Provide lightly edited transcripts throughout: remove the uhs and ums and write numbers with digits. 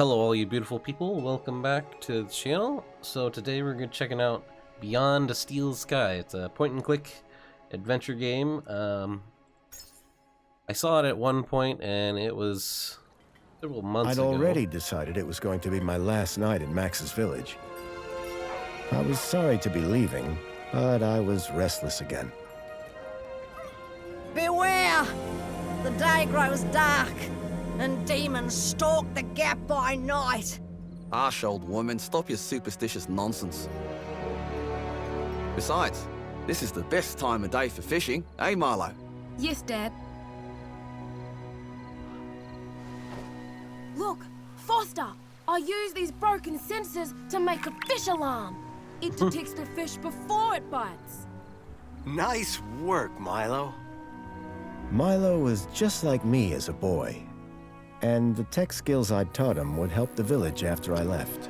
Hello all you beautiful people, welcome back to the channel. So today we're checking out Beyond a Steel Sky. It's a point and click adventure game. I saw it at one point and it was several months ago. I'd already decided it was going to be my last night in Max's village. I was sorry to be leaving, but I was restless again. Beware! The day grows dark, and demons stalk the gap by night. Harsh old woman, stop your superstitious nonsense. Besides, this is the best time of day for fishing, eh, Marlo? Yes, Dad. Look, Foster! I use these broken sensors to make a fish alarm. It detects the fish before it bites. Nice work, Milo. Milo was just like me as a boy, and the tech skills I'd taught him would help the village after I left.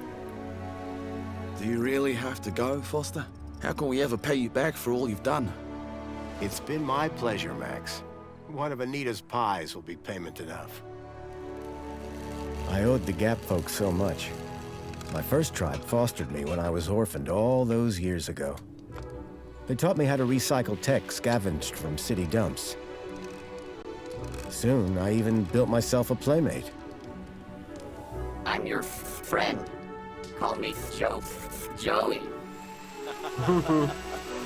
Do you really have to go, Foster? How can we ever pay you back for all you've done? It's been my pleasure, Max. One of Anita's pies will be payment enough. I owed the Gap folks so much. My first tribe fostered me when I was orphaned all those years ago. They taught me how to recycle tech scavenged from city dumps. Soon, I even built myself a playmate. I'm your friend. Call me Joey.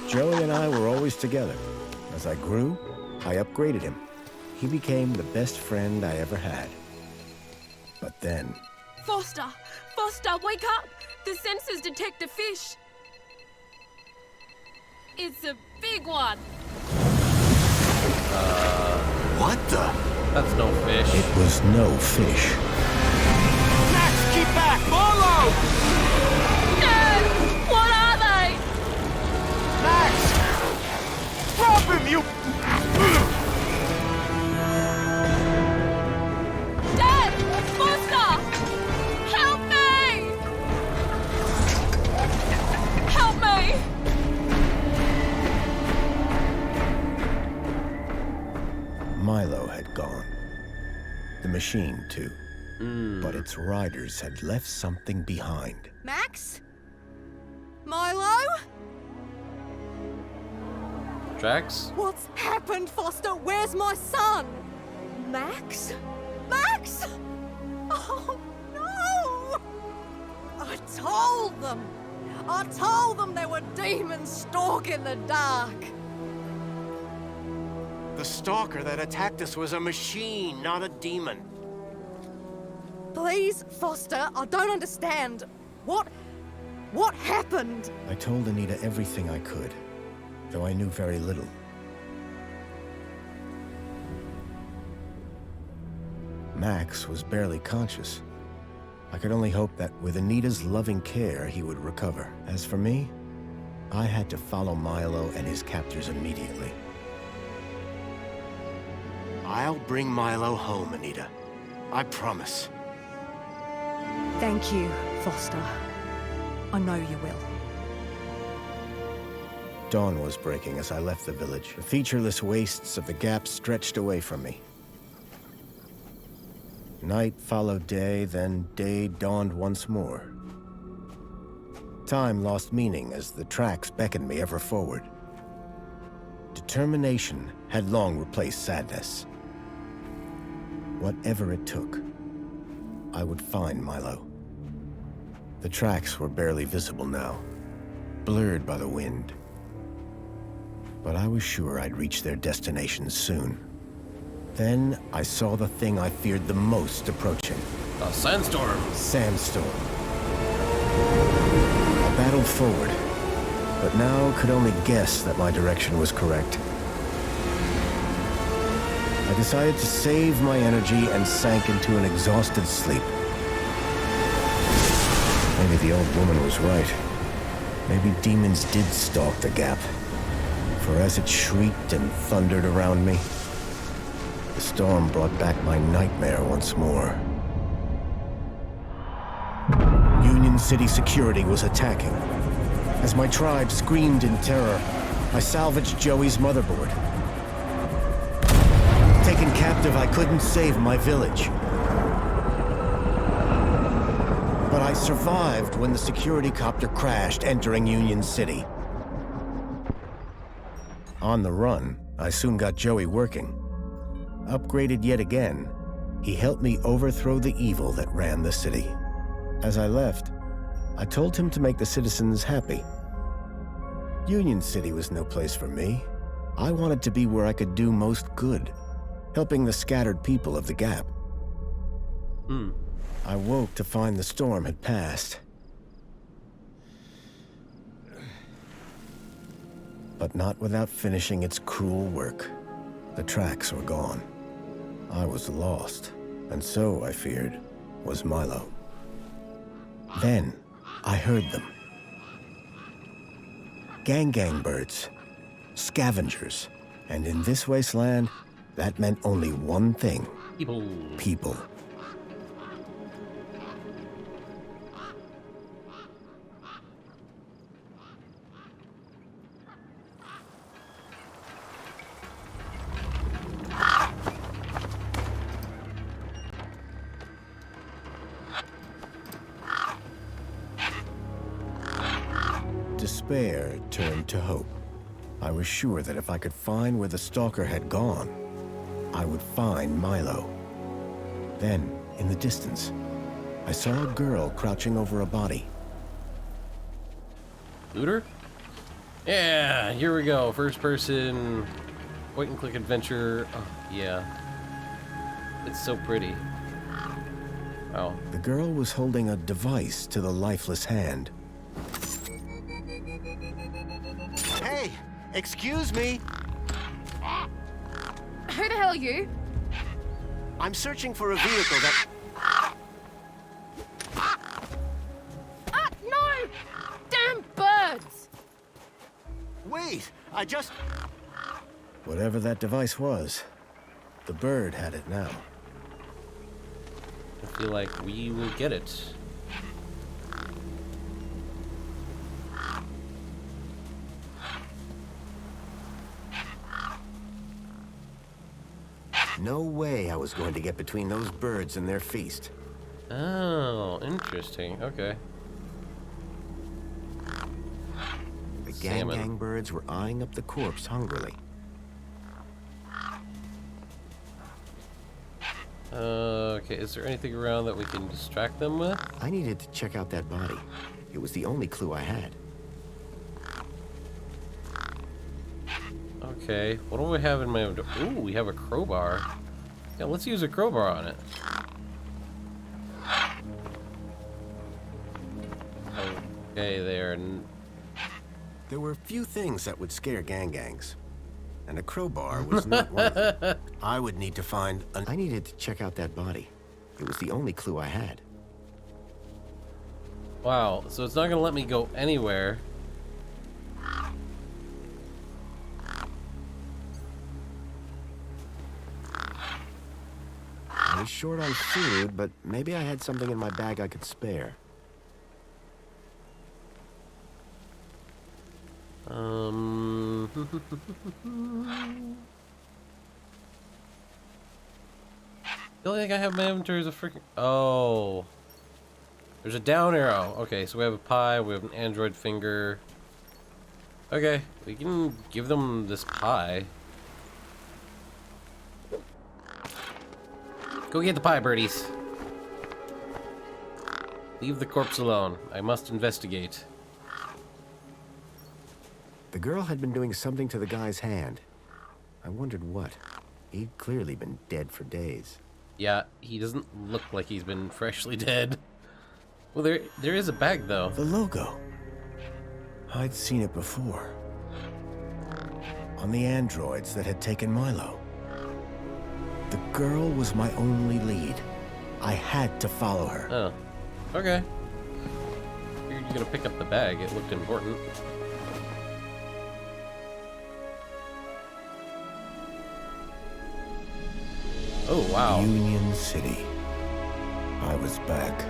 Joey and I were always together. As I grew, I upgraded him. He became the best friend I ever had. But then... Foster! Foster, wake up! The sensors detect a fish. It's a big one. What the? That's no fish. It was no fish. Max, keep back! Marlo! Dad! What are they? Max! Drop him, you... Dad! Foster! Help me! Help me! Milo had gone. The machine, too. But its riders had left something behind. Max? Milo? Drax? What's happened, Foster? Where's my son? Max? Max? Oh, no! I told them there were demons stalking the dark. The stalker that attacked us was a machine, not a demon. Please, Foster, I don't understand. What happened? I told Anita everything I could, though I knew very little. Max was barely conscious. I could only hope that with Anita's loving care, he would recover. As for me, I had to follow Milo and his captors immediately. I'll bring Milo home, Anita. I promise. Thank you, Foster. I know you will. Dawn was breaking as I left the village. The featureless wastes of the Gap stretched away from me. Night followed day, then day dawned once more. Time lost meaning as the tracks beckoned me ever forward. Determination had long replaced sadness. Whatever it took, I would find Milo. The tracks were barely visible now, blurred by the wind. But I was sure I'd reach their destination soon. Then I saw the thing I feared the most approaching. A sandstorm. Sandstorm. I battled forward, but now could only guess that my direction was correct. I decided to save my energy and sank into an exhausted sleep. Maybe the old woman was right. Maybe demons did stalk the Gap. For as it shrieked and thundered around me, the storm brought back my nightmare once more. Union City security was attacking. As my tribe screamed in terror, I salvaged Joey's motherboard. Taken captive, I couldn't save my village. survived when the security copter crashed entering Union City. On the run, I soon got Joey working. Upgraded yet again, he helped me overthrow the evil that ran the city. As I left, I told him to make the citizens happy. Union City was no place for me. I wanted to be where I could do most good, helping the scattered people of the Gap. I woke to find the storm had passed. But not without finishing its cruel work. The tracks were gone. I was lost, and so, I feared, was Milo. Then, I heard them. Gang birds, scavengers, and in this wasteland, that meant only one thing. People. Despair turned to hope. I was sure that if I could find where the stalker had gone, I would find Milo. Then, in the distance, I saw a girl crouching over a body. Looter? Yeah, here we go. First person, point and click adventure. Oh, yeah. It's so pretty. Wow. The girl was holding a device to the lifeless hand. Hey, excuse me. Who the hell are you? I'm searching for a vehicle that... Ah, no! Damn birds! Wait, I just... Whatever that device was, the bird had it now. I feel like we will get it. No way I was going to get between those birds and their feast. Oh, interesting. Okay. The Salmon. gang birds were eyeing up the corpse hungrily. Okay, is there anything around that we can distract them with? I needed to check out that body. It was the only clue I had. Okay, what do we have in my... Ooh, we have a crowbar. Yeah, let's use a crowbar on it. Okay, there. There were few things that would scare gangs, and a crowbar was not one of them. I would need to find I needed to check out that body. It was the only clue I had. Wow, so it's not gonna let me go anywhere. I was short on food, but maybe I had something in my bag I could spare. The only thing I have in my inventory is a freaking... Oh. There's a down arrow. Okay, so we have a pie, we have an android finger. Okay, we can give them this pie. Go get the pie, birdies. Leave the corpse alone. I must investigate. The girl had been doing something to the guy's hand. I wondered what. He'd clearly been dead for days. Yeah, he doesn't look like he's been freshly dead. Well, there is a bag, though. The logo. I'd seen it before. On the androids that had taken Milo. The girl was my only lead. I had to follow her. Oh, okay. You're gonna pick up the bag. It looked important. Oh, wow. Union City. I was back.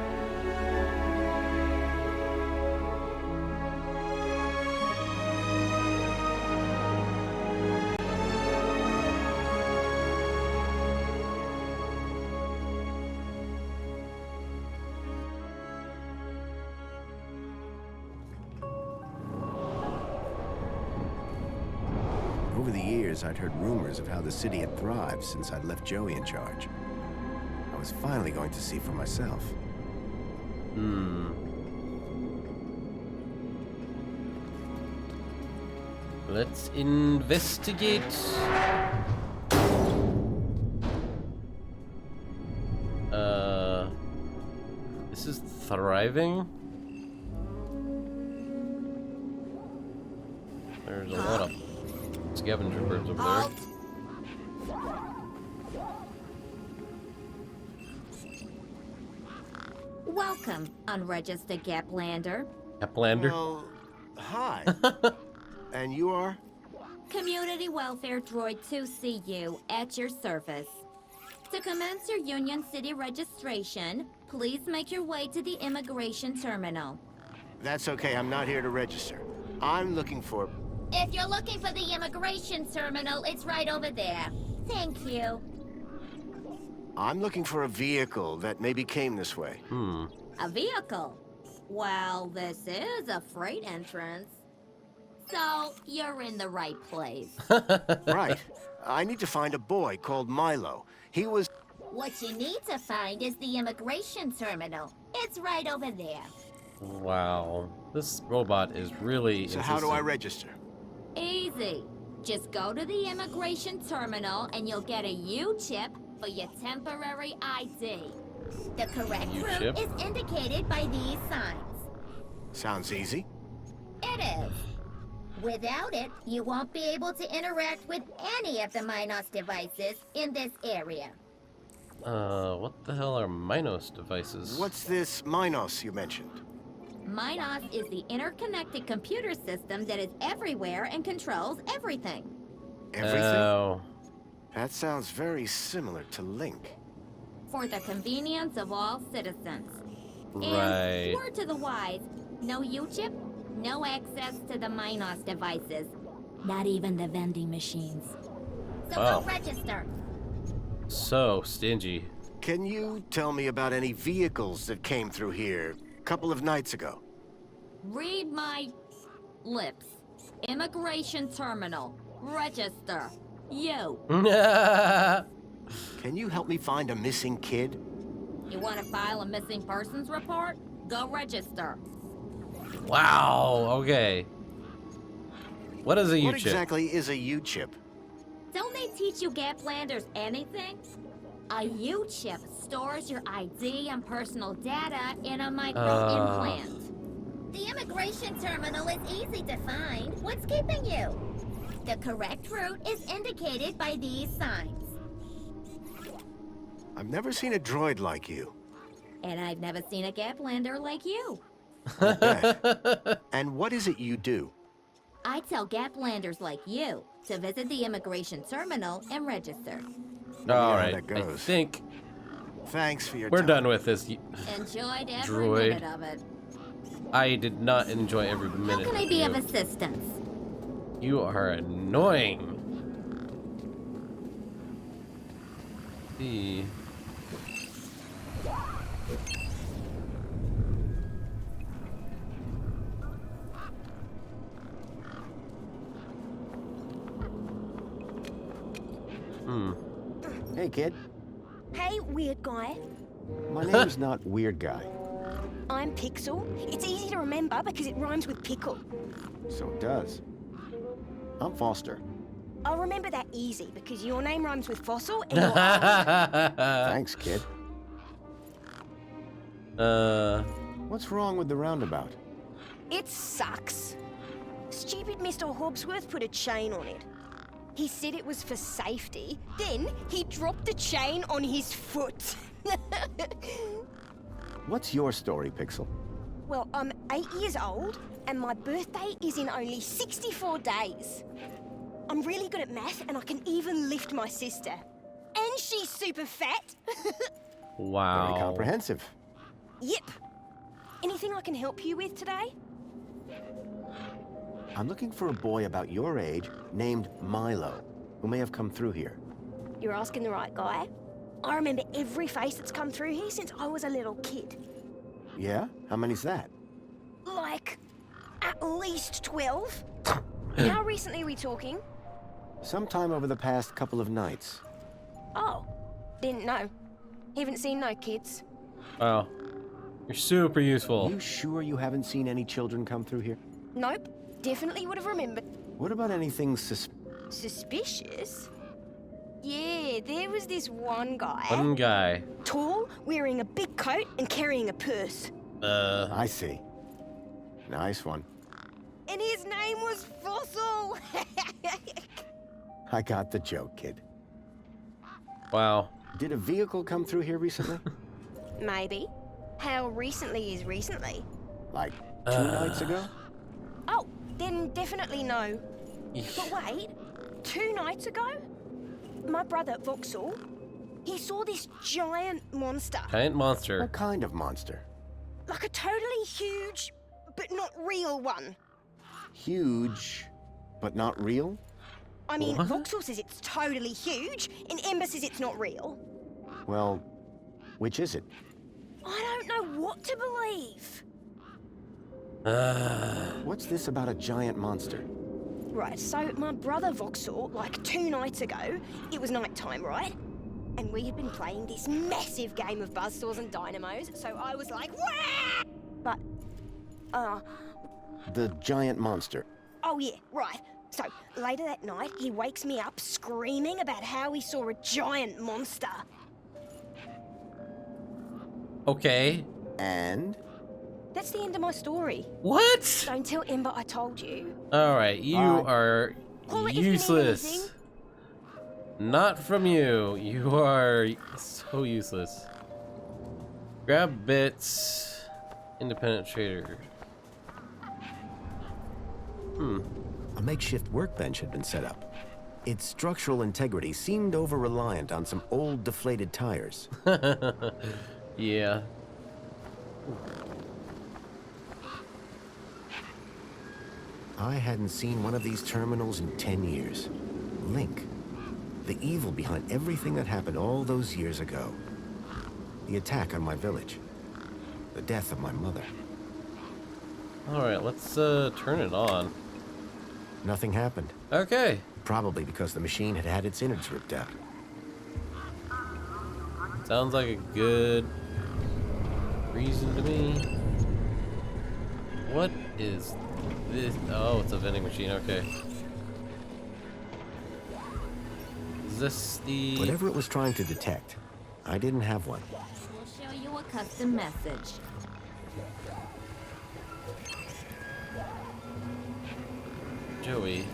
years, I'd heard rumors of how the city had thrived since I'd left Joey in charge. I was finally going to see for myself. Let's investigate. This is thriving. There's a lot of scavenger birds over there. Welcome, unregistered Gaplander. Gaplander? Well, hi. And you are? Community Welfare Droid 2CU at your service. To commence your Union City registration, please make your way to the immigration terminal. That's okay, I'm not here to register. I'm looking for... If you're looking for the immigration terminal, it's right over there. Thank you. I'm looking for a vehicle that maybe came this way. A vehicle? Well, this is a freight entrance. So, you're in the right place. Right. I need to find a boy called Milo. He was... What you need to find is the immigration terminal. It's right over there. Wow. This robot is really So how do I register? Easy. Just go to the immigration terminal and you'll get a U-chip for your temporary ID. The correct route is indicated by these signs. Sounds easy. It is. Without it, you won't be able to interact with any of the Minos devices in this area. What the hell are Minos devices? What's this Minos you mentioned? Minos is the interconnected computer system that is everywhere and controls everything. Everything? Oh. That sounds very similar to Link. For the convenience of all citizens. Right. And word to the wise, no U-chip, no access to the Minos devices. Not even the vending machines. So Wow. go register. So stingy. Can you tell me about any vehicles that came through here a couple of nights ago? Read my lips. Immigration terminal. Register. You. Can you help me find a missing kid? You want to file a missing persons report? Go register. Wow. Okay. What is a U-chip? What exactly is a U-chip? Don't they teach you Gaplanders anything? A U-chip stores your ID and personal data in a micro-implant. The immigration terminal is easy to find. What's keeping you? The correct route is indicated by these signs. I've never seen a droid like you. And I've never seen a Gaplander like you. I bet. And what is it you do? I tell Gaplanders like you to visit the immigration terminal and register. All how right. that I goes. think Thanks for your we're time. done with this. Enjoyed every Droid. minute of it. I did not enjoy every How minute. can I of be you. of assistance? You are annoying. See. Hey, kid. Hey, weird guy. My name's not Weird Guy. I'm Pixel. It's easy to remember because it rhymes with pickle. So it does. I'm Foster. I'll remember that easy because your name rhymes with fossil and your eyes. Thanks, kid. Uh, What's wrong with the roundabout? It sucks. Stupid Mr. Hobbsworth put a chain on it. He said it was for safety. Then he dropped the chain on his foot. What's your story, Pixel? Well, I'm 8 years old and my birthday is in only 64 days. I'm really good at math and I can even lift my sister. And she's super fat. wow. Very comprehensive. Yep. Anything I can help you with today? I'm looking for a boy about your age named Milo, who may have come through here. You're asking the right guy. I remember every face that's come through here since I was a little kid. Yeah? How many's that? Like, at least 12. How recently are we talking? Sometime over the past couple of nights. Oh, didn't know. Haven't seen no kids. Wow. You're super useful. You sure you haven't seen any children come through here? Nope, definitely would have remembered. What about anything Suspicious? Yeah, there was this one guy. One guy. Tall, wearing a big coat and carrying a purse. I see. Nice one. And his name was Fossil! I got the joke, kid. Wow. Did a vehicle come through here recently? Maybe. How recently is recently? Like 2 nights ago? Oh, then definitely no. But wait, 2 nights ago? My brother, Vauxhall, he saw this giant monster. Giant monster. What kind of monster? Like a totally huge, but not real one. Huge, but not real? I mean, What? Vauxhall says it's totally huge, and Ember says it's not real. Well, which is it? I don't know what to believe. What's this about a giant monster? Right, so my brother Vauxhall, like 2 nights ago, it was night time, right? And we had been playing this massive game of buzzsaws and dynamos, so I was like, wah! But, The giant monster. oh yeah, right. So, later that night, he wakes me up screaming about how he saw a giant monster. Okay. And? That's the end of my story. What? Don't tell Ember I told you. Alright, you are Call it if you need useless. anything. Not from you. You are so useless. Grab bits. Independent trader. A makeshift workbench had been set up. Its structural integrity seemed over-reliant on some old deflated tires. Yeah. I hadn't seen one of these terminals in 10 years. Link. The evil behind everything that happened all those years ago. The attack on my village. The death of my mother. Alright, let's turn it on. Nothing happened. Okay. Probably because the machine had had its innards ripped out. Sounds like a good reason to me. What is this? Oh, it's a vending machine. Okay. Is this the... Whatever it was trying to detect, I didn't have one. We'll show you a custom message. Joey.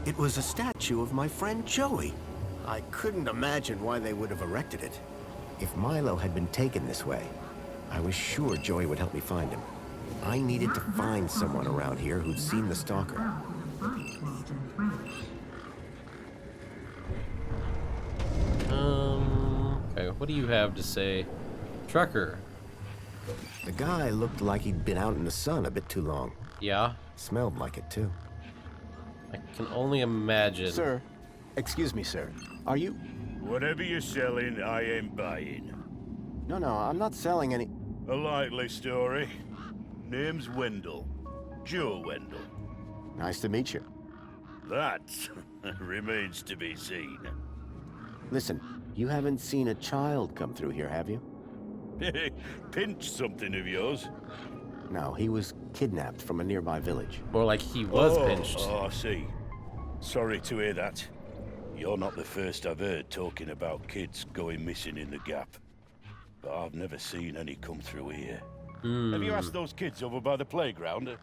It was a statue of my friend Joey. I couldn't imagine why they would have erected it. If Milo had been taken this way, I was sure Joey would help me find him. I needed to find someone around here who'd seen the stalker. Okay, what do you have to say? Trucker. The guy looked like he'd been out in the sun a bit too long. Yeah, Smelled like it, too. I can only imagine. Sir, excuse me, sir. Are you... Whatever you're selling, I ain't buying. No, I'm not selling any... A likely story. Name's Wendell. Joe Wendell. Nice to meet you. That remains to be seen. Listen, you haven't seen a child come through here, have you? Pinch something of yours. No, he was kidnapped from a nearby village. More like he was oh, pinched. Oh, I see. Sorry to hear that. You're not the first I've heard talking about kids going missing in the Gap. But I've never seen any come through here. Have you asked those kids over by the playground?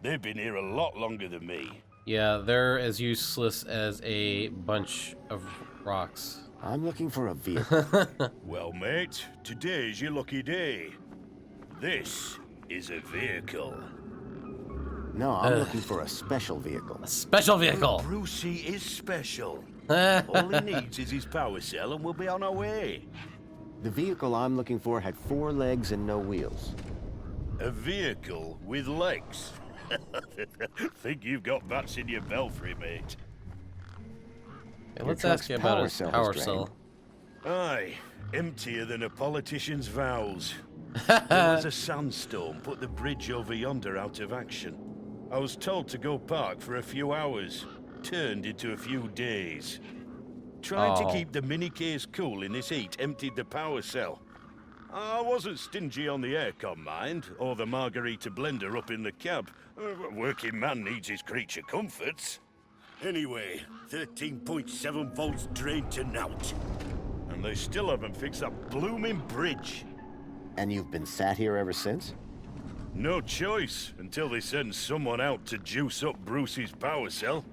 They've been here a lot longer than me. Yeah, they're as useless as a bunch of rocks. I'm looking for a vehicle. Well, mate, today's your lucky day. This is a vehicle. No, I'm looking for a special vehicle. A special vehicle! Brucey is special. All he needs is his power cell and we'll be on our way. The vehicle I'm looking for had 4 legs and no wheels. A vehicle with legs. Think you've got bats in your belfry, mate. Okay, let's truck's ask you about power his cell was power drained. cell. Aye, emptier than a politician's vows. There was a sandstorm put the bridge over yonder out of action. I was told to go park for a few hours. turned into a few days. Trying to keep the mini case cool in this heat emptied the power cell. I wasn't stingy on the aircon, mind, or the margarita blender up in the cab. A working man needs his creature comforts. Anyway, 13.7 volts drained to naught. And they still haven't fixed that blooming bridge. And you've been sat here ever since? No choice, until they send someone out to juice up Bruce's power cell.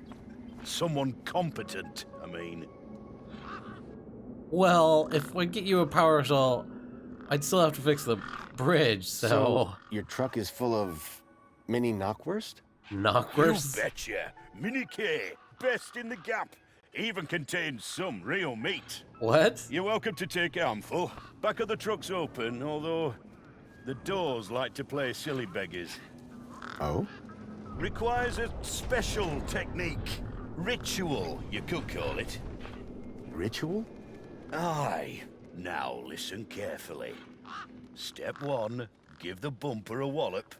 Someone competent, I mean. Well, if we get you a power cell, I'd still have to fix the bridge, so your truck is full of mini knockwurst? Knockwurst? You betcha. Mini K, best in the gap. Even contains some real meat. What? You're welcome to take a handful. Back of the truck's open, although the doors like to play silly beggars. Oh? Requires a special technique. Ritual, you could call it. Ritual? Aye. Now listen carefully. Step 1, give the bumper a wallop.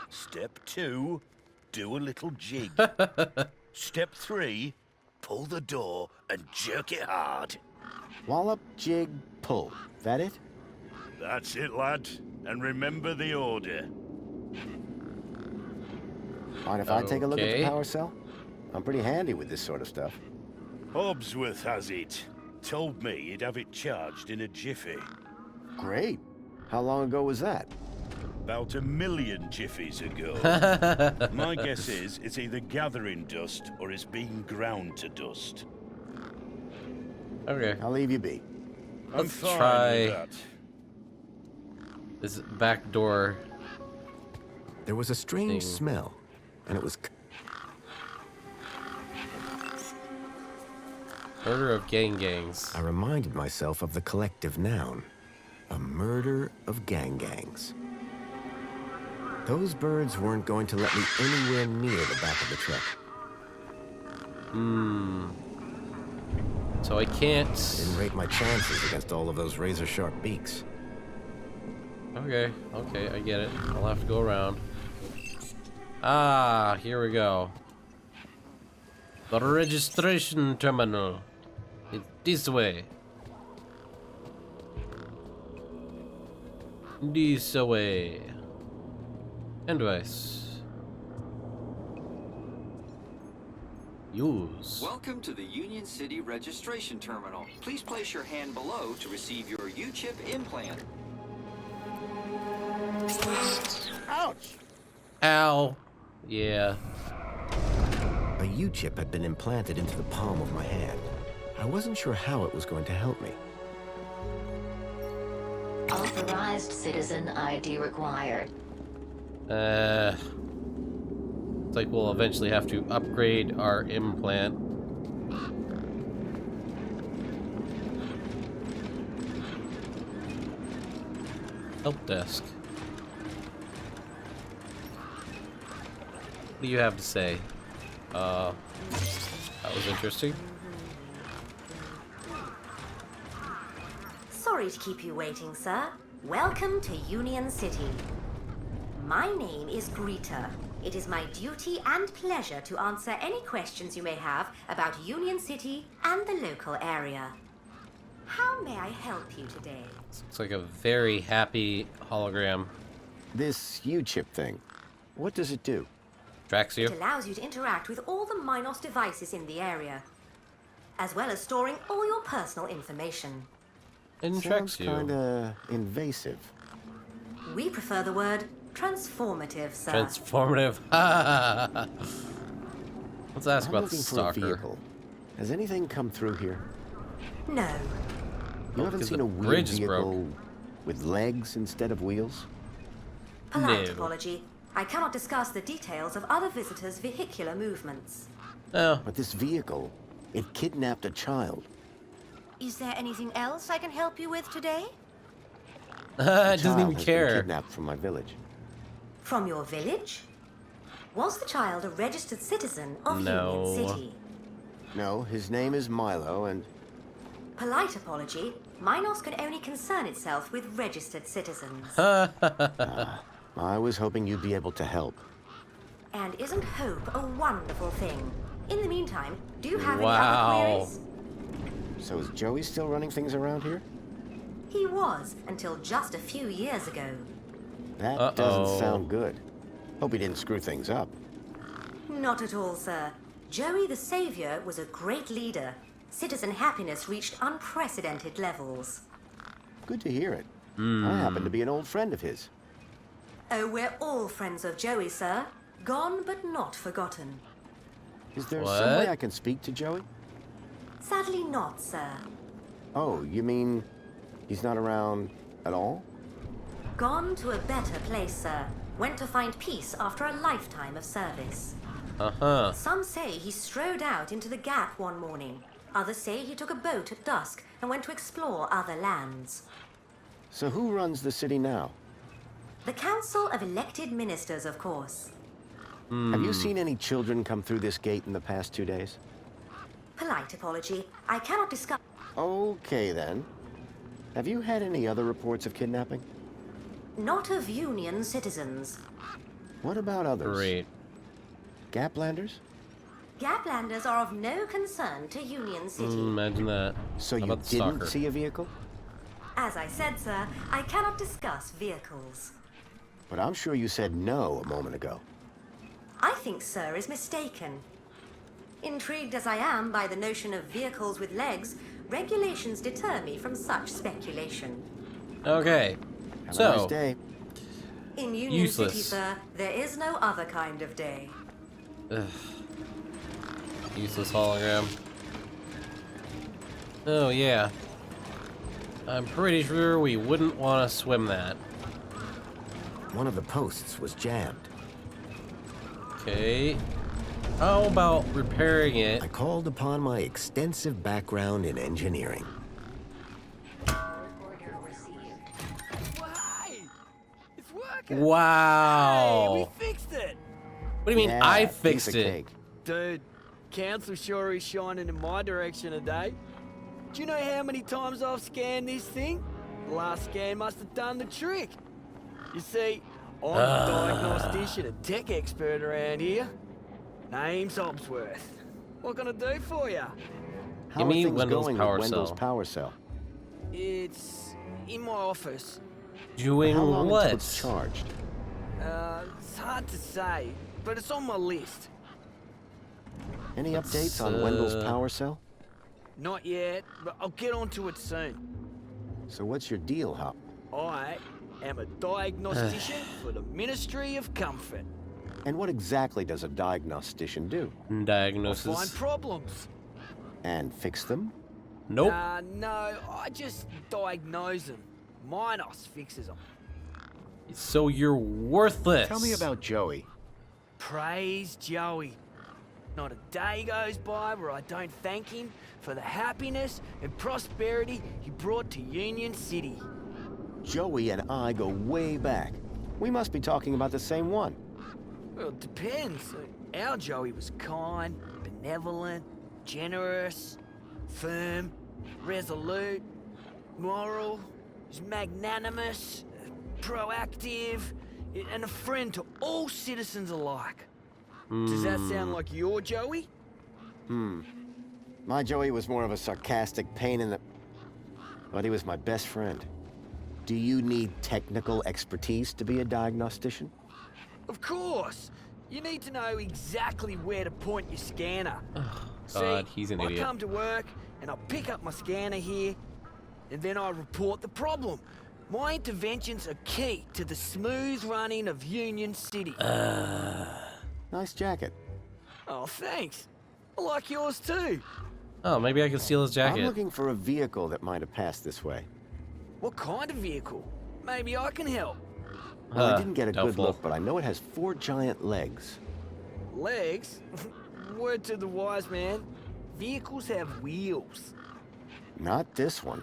Step 2, do a little jig. Step 3, pull the door and jerk it hard. Wallop, jig, pull. That it? That's it, lad. And remember the order. Mind if I take a look at the Okay. power cell? I'm pretty handy with this sort of stuff. Hobbsworth has it. Told me he'd have it charged in a jiffy. Great. How long ago was that? About 1 million jiffies ago. My guess is it's either gathering dust or it's being ground to dust. Okay, I'll leave you be. I'm Let's fine try- with that. this back door. There was a strange Thing. smell, and it was... Murder of gangs. I reminded myself of the collective noun. A murder of gangs. Those birds weren't going to let me anywhere near the back of the truck. So I can't. Didn't rate my chances against all of those razor-sharp beaks. Okay, I get it. I'll have to go around. Ah, here we go. The registration terminal. It's this way. This way. Anyways. Use. Welcome to the Union City Registration Terminal. Please place your hand below to receive your U-chip implant. Ouch! Ow. Yeah. A U-chip had been implanted into the palm of my hand. I wasn't sure how it was going to help me. Authorized citizen ID required. It's like we'll eventually have to upgrade our implant. Help desk. What do you have to say? That was interesting. Sorry to keep you waiting, sir. Welcome to Union City. My name is Greta. It is my duty and pleasure to answer any questions you may have about Union City and the local area. How may I help you today? Looks like a very happy hologram. This U-chip thing, what does it do? Tracks you. It allows you to interact with all the Minos devices in the area, as well as storing all your personal information. And Sounds tracks you. kinda invasive. We prefer the word transformative, sir. Transformative. Let's ask I'm about the looking for a stalker. vehicle. Has anything come through here? No. You haven't because seen the a weird bridge is vehicle broke. with legs instead of wheels? Polite No. apology. I cannot discuss the details of other visitors' vehicular movements. Oh, But this vehicle, it kidnapped a child. Is there anything else I can help you with today? it The doesn't child even has been care. kidnapped from my village. From your village? Was the child a registered citizen of No. Union City? No, his name is Milo, and Polite apology. Minos can only concern itself with registered citizens. I was hoping you'd be able to help. And isn't hope a wonderful thing? In the meantime, do you have any Wow. other queries? So is Joey still running things around here? He was, until just a few years ago. That doesn't sound good. Hope he didn't screw things up. Not at all, sir. Joey the Savior was a great leader. Citizen happiness reached unprecedented levels. Good to hear it. I happen to be an old friend of his. Oh, we're all friends of Joey, sir. Gone but not forgotten. Is there some way I can speak to Joey? Sadly not, sir. Oh, you mean he's not around at all? Gone to a better place, sir. Went to find peace after a lifetime of service. Uh-huh. Some say he strode out into the Gap one morning. Others say he took a boat at dusk and went to explore other lands. So who runs the city now? The Council of Elected Ministers, of course. Have you seen any children come through this gate in the past 2 days? Polite apology. I cannot discuss... Okay, then. Have you had any other reports of kidnapping? Not of Union citizens. What about others? Great. Gaplanders? Gaplanders are of no concern to Union City. Imagine that. So How you about the didn't stalker? see a vehicle? As I said, sir, I cannot discuss vehicles. But I'm sure you said no a moment ago. I think sir is mistaken. Intrigued as I am by the notion of vehicles with legs, regulations deter me from such speculation. Okay. Have So, a nice day. In Union Useless. City, sir, there is no other kind of day. ugh. Useless hologram. Oh, yeah. I'm pretty sure we wouldn't want to swim that. One of the posts was jammed. Okay. How about repairing it? I called upon my extensive background in engineering. Wow. Hey, we fixed it! What do you mean Yeah, I piece fixed of it? cake. Dude, Council sure is shining in my direction today. Do you know how many times I've scanned this thing? The last scan must have done the trick. You see, I'm a diagnostician and tech expert around here. Name's Obsworth. What can I do for you? How Give are me things Wendell's going power with Wendell's cell. power cell? It's in my office. Doing How long what? until it's charged? It's hard to say, but it's on my list. Any updates on Wendell's power cell? Not yet, but I'll get onto it soon. So what's your deal, Hop? I am a diagnostician for the Ministry of Comfort. And what exactly does a diagnostician do? Diagnosis. Find problems. And fix them? Nope. No, I just diagnose them. Minos fixes them. So you're worthless. Tell me about Joey. Praise Joey. Not a day goes by where I don't thank him for the happiness and prosperity he brought to Union City. Joey and I go way back. We must be talking about the same one. Well, it depends. Our Joey was kind, benevolent, generous, firm, resolute, moral, he's magnanimous, proactive, and a friend to all citizens alike. Does that sound like your Joey? My Joey was more of a sarcastic pain in the... But he was my best friend. Do you need technical expertise to be a diagnostician? Of course! You need to know exactly where to point your scanner. God, See, he's an I idiot. come to work and I pick up my scanner here, and then I report the problem. My interventions are key to the smooth running of Union City. Nice jacket. Oh, thanks. I like yours too. Oh, maybe I can steal his jacket. I'm looking for a vehicle that might have passed this way. What kind of vehicle? Maybe I can help. Well, I didn't get a good doubtful. look, but I know it has 4 giant legs. Legs? Word to the wise man. Vehicles have wheels. Not this one.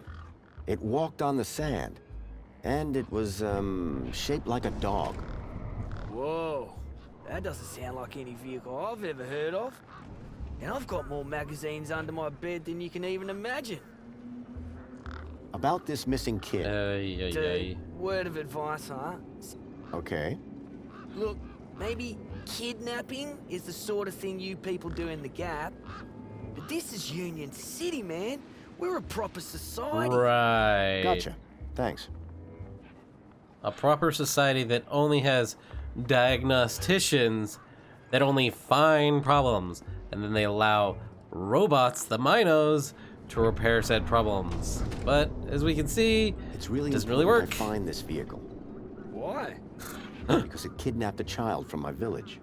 It walked on the sand. And it was, shaped like a dog. Whoa. That doesn't sound like any vehicle I've ever heard of. And I've got more magazines under my bed than you can even imagine. About this missing kid. Dude, word of advice, huh? Okay. Look, maybe kidnapping is the sort of thing you people do in the Gap. But this is Union City, man. We're a proper society. Right. Gotcha. Thanks. A proper society that only has diagnosticians that only find problems, and then they allow robots, the Minos, to repair said problems. But as we can see, it's really doesn't really work. I find this vehicle. Why? Because it kidnapped a child from my village.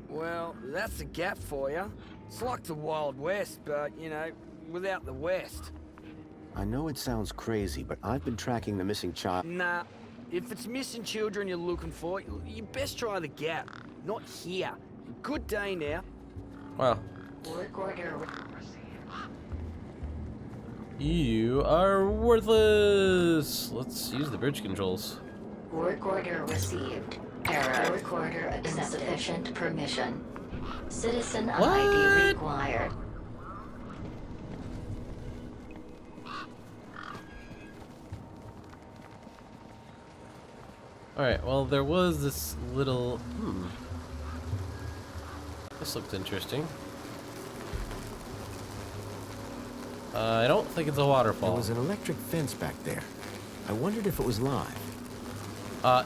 Well, that's the Gap for you. It's like the Wild West, but, you know, without the West. I know it sounds crazy, but I've been tracking the missing child. Nah, if it's missing children you're looking for, you best try the Gap, not here. Good day now. Well. Work order. You are worthless. Let's use the bridge controls. Work order received. Error. Work order insufficient permission. Citizen ID required. Alright, well, there was this little... This looked interesting. I don't think it's a waterfall. There was an electric fence back there. I wondered if it was live.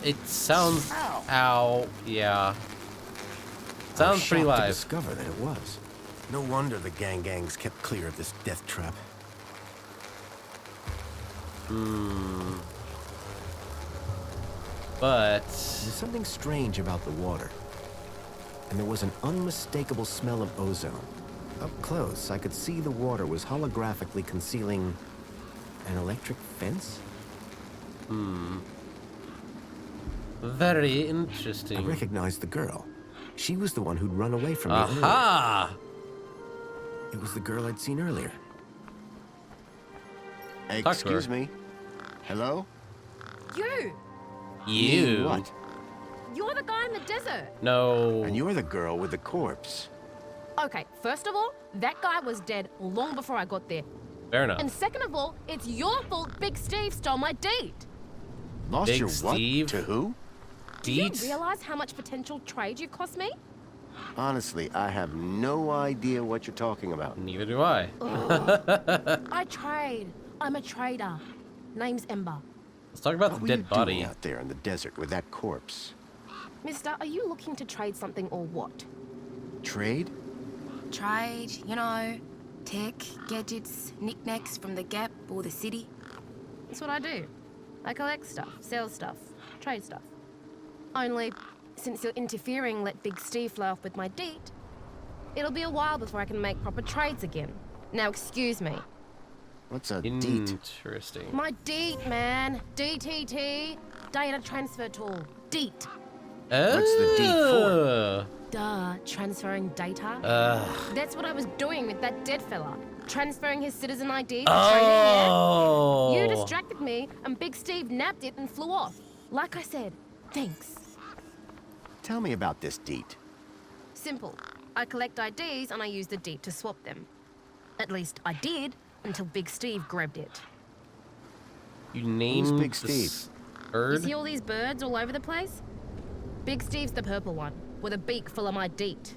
It sounds... Ow. Yeah. Sounds pretty live. To discover that it was. No wonder the gangs kept clear of this death trap. But... There's something strange about the water. And there was an unmistakable smell of ozone. Up close, I could see the water was holographically concealing an electric fence. Very interesting. I recognized the girl. She was the one who'd run away from me Aha! earlier. It was the girl I'd seen earlier. Excuse me. Hello? You. What? You're the guy in the desert. No. And you're the girl with the corpse. Okay, first of all, that guy was dead long before I got there. Fair enough. And second of all, it's your fault Big Steve stole my date. Lost Big your what? Steve? To who? Do you realize how much potential trade you've cost me? Honestly, I have no idea what you're talking about. Neither do I. I trade. I'm a trader. Name's Ember. Let's talk about What the were dead you body. doing out there in the desert with that corpse? Mister, are you looking to trade something or what? Trade? Trade, you know, tech, gadgets, knickknacks from the Gap or the city. That's what I do. I collect stuff, sell stuff, trade stuff. Only, since you're interfering, let Big Steve fly off with my deed, it'll be a while before I can make proper trades again. Now, excuse me. What's a deed? Interesting. My deed, man. DTT. Data transfer tool. Deed. What's the deed for? Duh, transferring data. That's what I was doing with that dead fella. Transferring his citizen ID for trading, yeah? You distracted me, and Big Steve nabbed it and flew off. Like I said, thanks. Tell me about this deed. Simple. I collect IDs and I use the deed to swap them. At least I did, until Big Steve grabbed it. You named Who's Big Steve? Bird? You see all these birds all over the place? Big Steve's the purple one, with a beak full of my deet.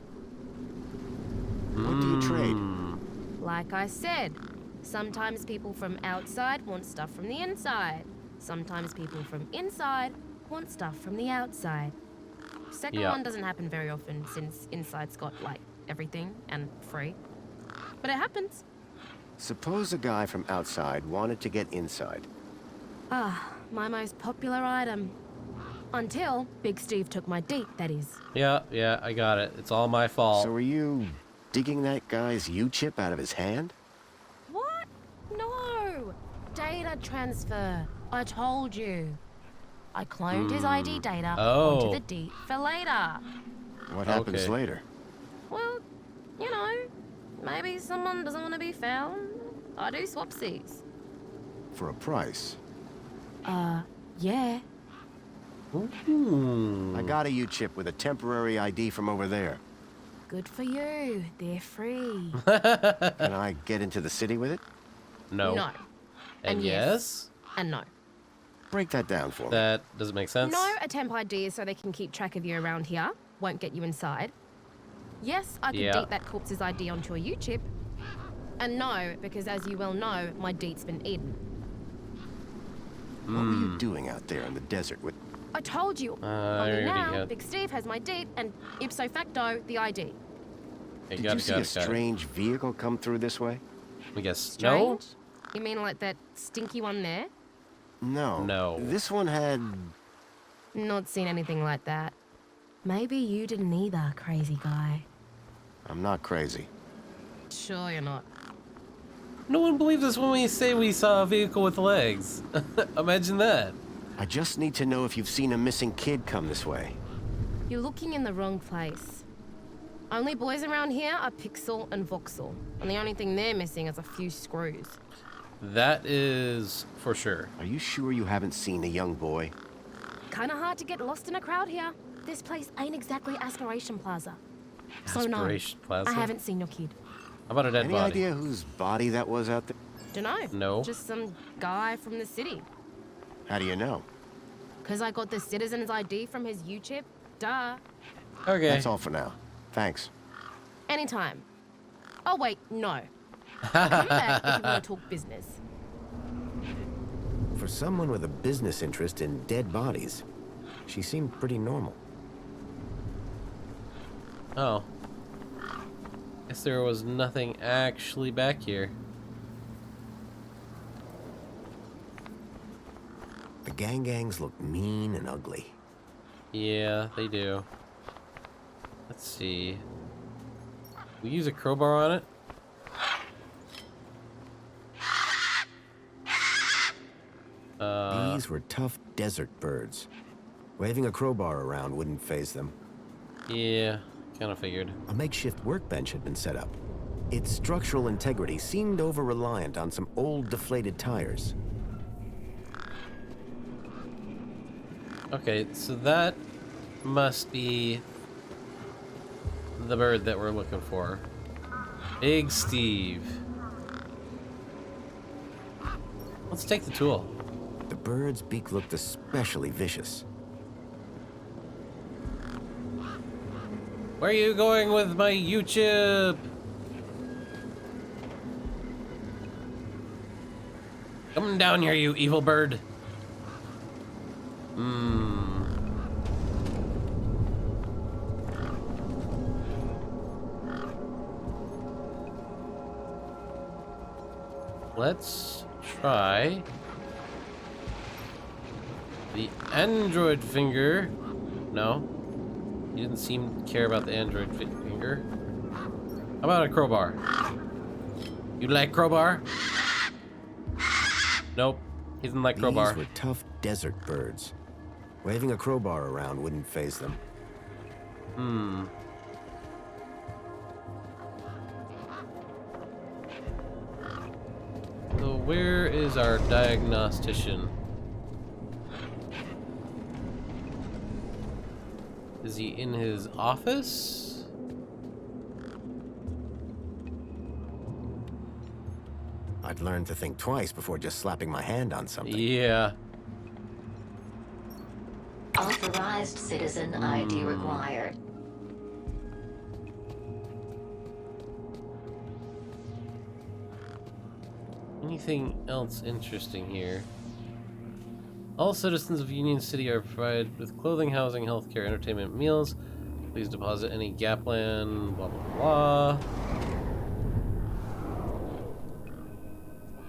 What do you trade? Like I said, sometimes people from outside want stuff from the inside. Sometimes people from inside want stuff from the outside. Second one doesn't happen very often since inside's got, like, everything and free. But it happens. Suppose a guy from outside wanted to get inside. Ah, my most popular item. Until Big Steve took my deet, that is. Yeah, I got it. It's all my fault. So were you digging that guy's U-chip out of his hand? What? No! Data transfer. I told you. I cloned his ID data onto the deet for later. What happens later? Well, you know, maybe someone doesn't want to be found. I do swapsies. For a price? Yeah. I got a U-chip with a temporary ID from over there. Good for you. They're free. Can I get into the city with it? No. No. And yes? And no. Break that down for me. That doesn't make sense. No, a temp ID is so they can keep track of you around here. won't get you inside. Yes, I could deet that corpse's ID onto a U-chip. And no, because as you well know, my deet's been eaten. What were you doing out there in the desert with... I told you. Only now, Big Steve has my deet, and ipso facto, the ID. Did you see a strange vehicle come through this way? I guess strange? You mean like that stinky one there? No. This one had... Not seen anything like that. Maybe you didn't either, crazy guy. I'm not crazy. Sure you're not. No one believes us when we say we saw a vehicle with legs. Imagine that. I just need to know if you've seen a missing kid come this way. You're looking in the wrong place. Only boys around here are Pixel and Voxel, and the only thing they're missing is a few screws. That is for sure. Are you sure you haven't seen a young boy? Kinda hard to get lost in a crowd here. This place ain't exactly Aspiration Plaza. So no, Aspiration Plaza? I haven't seen your kid. How about a dead body? Any idea whose body that was out there? Dunno. No. Just some guy from the city. How do you know? 'Cause I got the citizen's ID from his U-chip. Duh. Okay. That's all for now. Thanks. Anytime. Oh wait, no. Come back if you want to talk business. For someone with a business interest in dead bodies, she seemed pretty normal. Oh. Guess there was nothing actually back here. The gangs look mean and ugly. Yeah, they do. Let's see. We use a crowbar on it? These were tough desert birds. Waving a crowbar around wouldn't faze them. Yeah, kind of figured. A makeshift workbench had been set up. Its structural integrity seemed over-reliant on some old deflated tires. Okay, so that must be the bird that we're looking for. Big Steve. Let's take the tool. The bird's beak looked especially vicious. Where are you going with my U-chip? Come down here, you evil bird. Let's try the android finger. No, he didn't seem to care about the android finger. How about a crowbar? You like crowbar? Nope, he didn't like crowbar. These were tough desert birds. Waving a crowbar around wouldn't faze them. So where is our diagnostician? Is he in his office? I'd learned to think twice before just slapping my hand on something. Yeah. Authorized citizen ID required. Anything else interesting here? All citizens of Union City are provided with clothing, housing, healthcare, entertainment, meals. Please deposit any Gapland, blah, blah, blah.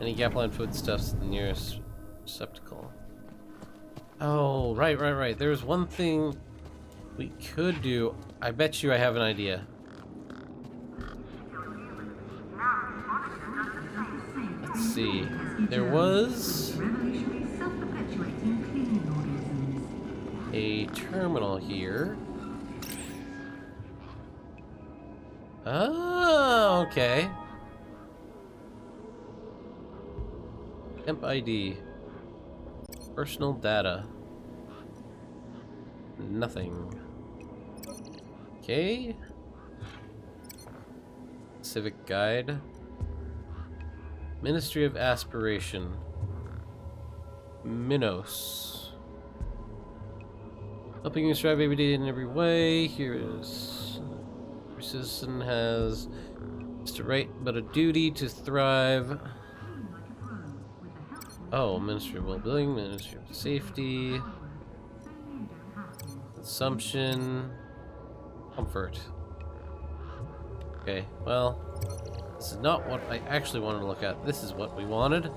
Any Gapland foodstuffs at the nearest receptacle. Oh, right. There's one thing we could do. I bet you I have an idea. Let's see. There was a terminal here. Oh, okay. Temp ID. Personal data. Nothing. Okay. Civic guide. Ministry of Aspiration. Minos. Helping you strive every day in every way. Here is... Every citizen has just a right but a duty to thrive. Oh, Ministry of Wellbeing, Ministry of Safety, Consumption, Comfort. Okay, well, this is not what I actually wanted to look at. This is what we wanted.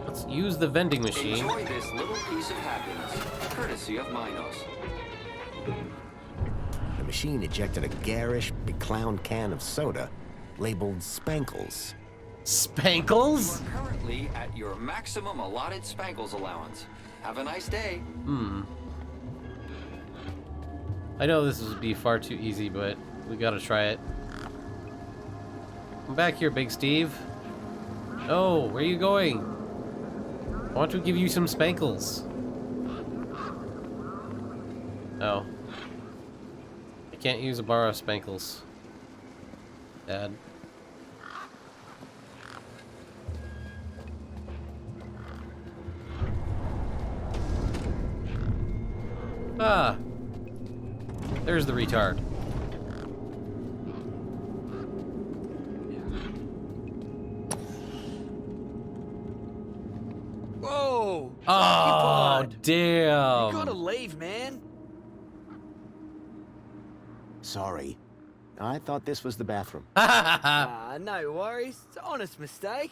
Let's use the vending machine. Enjoy this little piece of happiness, courtesy of Minos. The machine ejected a garish, beclowned can of soda labeled Spankles. Spankles? You are currently at your maximum allotted Spankles allowance. Have a nice day. I know this would be far too easy, but we gotta try it. Come back here, Big Steve. Oh, where are you going? I want to give you some Spankles. Oh. I can't use a bar of Spankles. Dad. Ah. There's the retard. Whoa! Oh, You damn. gotta leave, man. Sorry. I thought this was the bathroom. No worries. It's an honest mistake.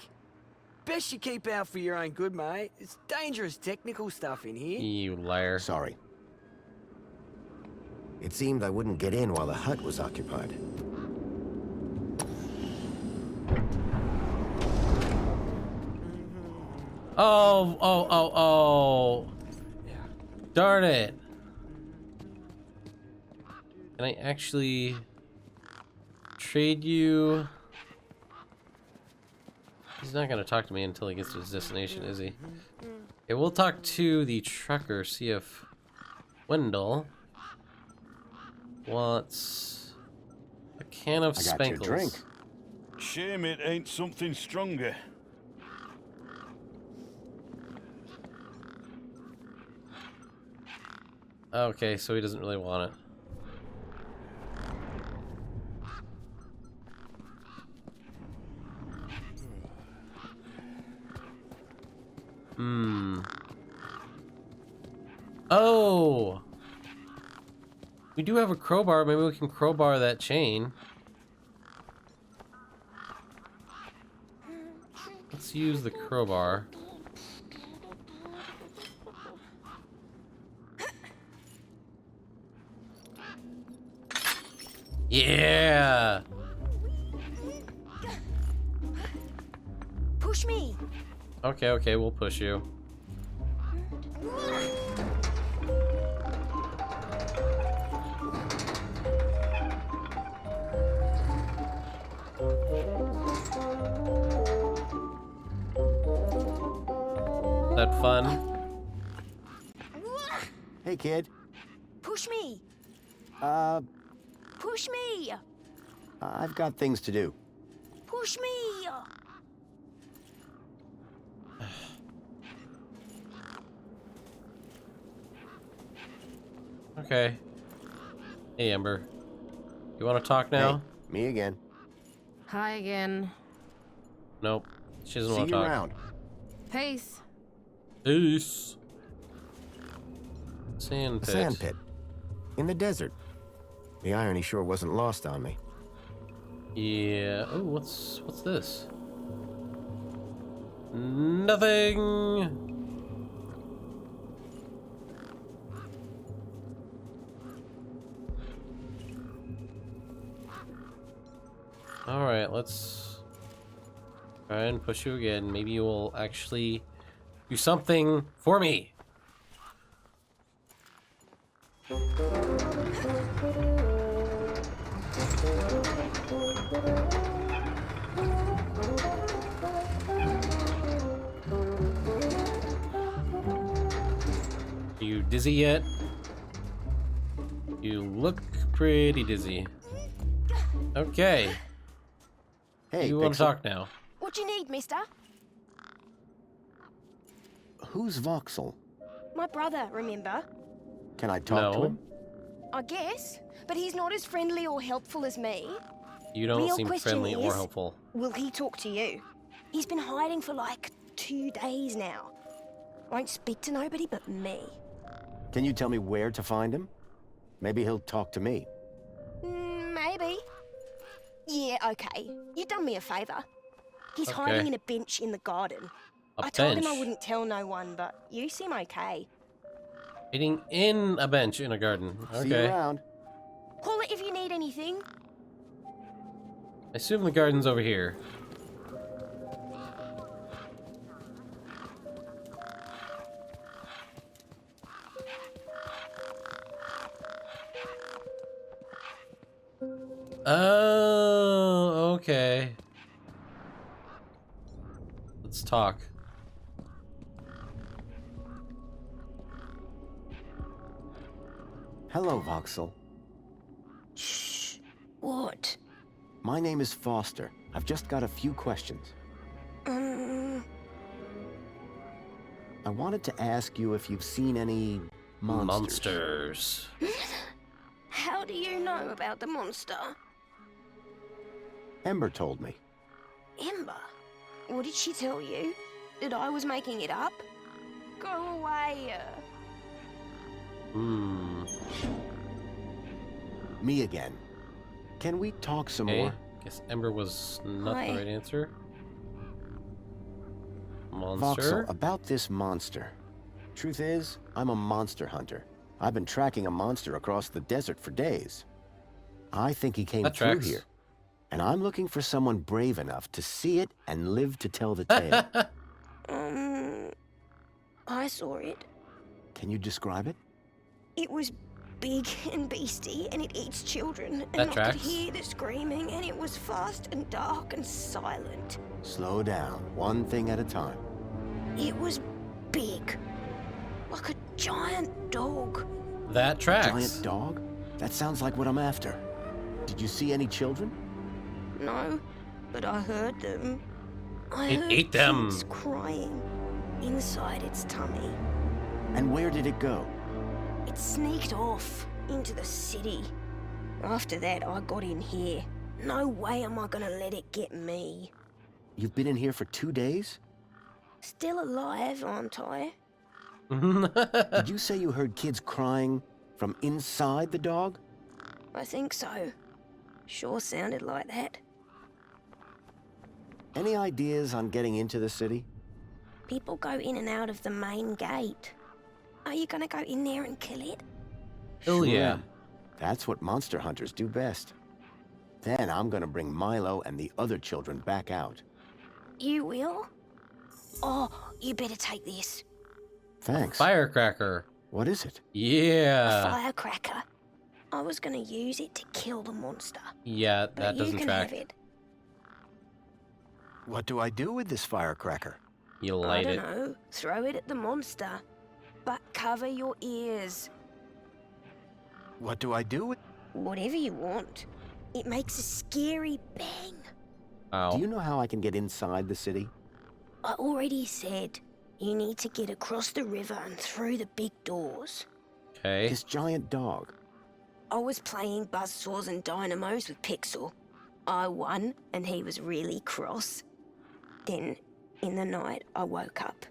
Best you keep out for your own good, mate. It's dangerous technical stuff in here. You liar. Sorry. It seemed I wouldn't get in while the hut was occupied. Oh. Darn it. Can I actually trade you? He's not gonna talk to me until he gets to his destination, is he? Okay, we'll talk to the trucker, see if Wendell wants a can of Spankles. I got your drink. Shame it ain't something stronger. Okay, so he doesn't really want it. Oh! We do have a crowbar. Maybe we can crowbar that chain. Let's use the crowbar. Yeah! Push me. Okay, we'll push you. Is that fun? Hey, kid. Push me. Push me. I've got things to do. Push me. Okay. Hey, Ember. You want to talk now? Hey, me again. Hi again. Nope. She doesn't See want you to talk. around. Peace. Peace. Sand A pit. sand pit. In the desert. The irony sure wasn't lost on me. Yeah. Oh, what's this? Nothing. All right, let's try and push you again. Maybe you will actually do something for me. Are you dizzy yet? You look pretty dizzy. Okay. Hey, you want to Pixel. talk now? What you need, mister? Who's Voxel? My brother, remember? Can I talk to him? I guess, but he's not as friendly or helpful as me. You don't Real seem question friendly or is, helpful. Will he talk to you? He's been hiding for like 2 days now. Won't speak to nobody but me. Can you tell me where to find him? Maybe he'll talk to me. Maybe. Yeah, okay. You done me a favour. He's Okay. hiding in a bench in the garden. A I told him I bench? wouldn't tell no one, but you seem okay. Eating in a bench in a garden. Okay. See you around. Call it if you need anything. I assume the garden's over here. Oh, okay. Let's talk. Hello, Voxel. Shh. What? My name is Foster. I've just got a few questions. I wanted to ask you if you've seen any monsters. How do you know about the monster? Ember told me. Ember? What did she tell you? That I was making it up? Go away. Me again. Can we talk some more? Guess Ember was not Hi. the right answer. Monster? Voxel, about this monster. Truth is, I'm a monster hunter. I've been tracking a monster across the desert for days. I think he came That through tracks. here. And I'm looking for someone brave enough to see it and live to tell the tale. I saw it. Can you describe it? It was big and beasty, and it eats children. That And I tracks. could hear the screaming, and it was fast and dark and silent. Slow down, one thing at a time. It was big. Like a giant dog. That tracks. Giant dog? That sounds like what I'm after. Did you see any children? No, but I heard them. I It heard ate them. kids crying inside its tummy. And where did it go? It sneaked off into the city. After that, I got in here. No way am I gonna let it get me. You've been in here for 2 days? Still alive, aren't I? Did you say you heard kids crying from inside the dog? I think so. Sure sounded like that. Any ideas on getting into the city? People go in and out of the main gate. Are you gonna go in there and kill it? Oh, yeah. am. That's what monster hunters do best. Then I'm gonna bring Milo and the other children back out. You will? Oh, you better take this. Thanks. Firecracker. What is it? A Yeah. firecracker. I was gonna use it to kill the monster. Yeah, But that you doesn't can track. have it. What do I do with this firecracker? You I light don't it. know. Throw it at the monster. But cover your ears. What do I do with... Whatever you want. It makes a scary bang. Ow. Do you know how I can get inside the city? I already said you need to get across the river and through the big doors. Okay. This giant dog. I was playing buzzsaws and dynamos with Pixel. I won, and he was really cross. Then, in the night, I woke up.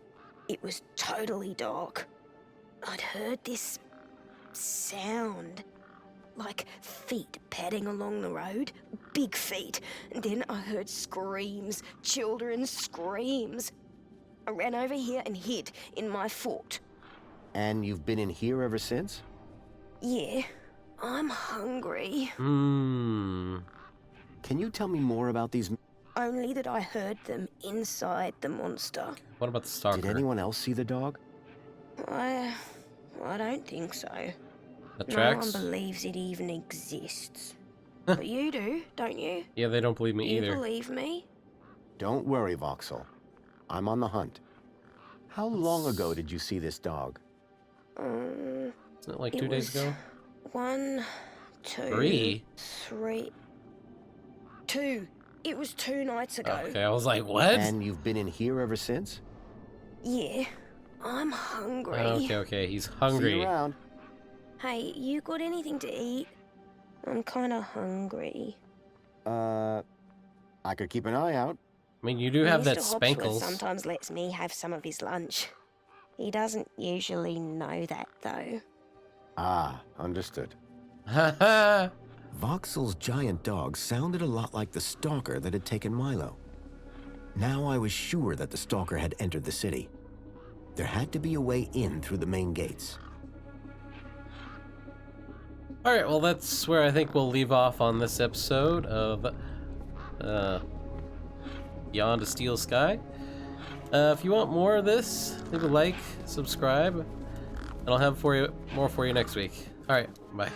It was totally dark. I'd heard this sound, like feet padding along the road, big feet. And then I heard screams, children's screams. I ran over here and hid in my fort. And you've been in here ever since? Yeah, I'm hungry. Can you tell me more about these... Only that I heard them inside the monster. What about the stalker? Did anyone else see the dog? I don't think so. That No tracks? one believes it even exists. But you do, don't you? Yeah, they don't believe me You either. believe me? Don't worry, Voxel. I'm on the hunt. How long ago did you see this dog? Isn't it like it 2 days was ago? 1, 2, 3? 3, 2. It was 2 nights ago. Okay, I was like, what? And you've been in here ever since? Yeah, I'm hungry. Okay, he's See hungry. you around. Hey, you got anything to eat? I'm kind of hungry. I could keep an eye out. I mean, you do have that Mr. Hopsworth spankles. sometimes lets me have some of his lunch. He doesn't usually know that, though. Ah, understood. Haha. Voxel's giant dog sounded a lot like the stalker that had taken Milo. Now I was sure that the stalker had entered the city. There had to be a way in through the main gates. Alright, well that's where I think we'll leave off on this episode of Beyond a Steel Sky. If you want more of this, leave a like, subscribe, and I'll have more for you next week. Alright, bye.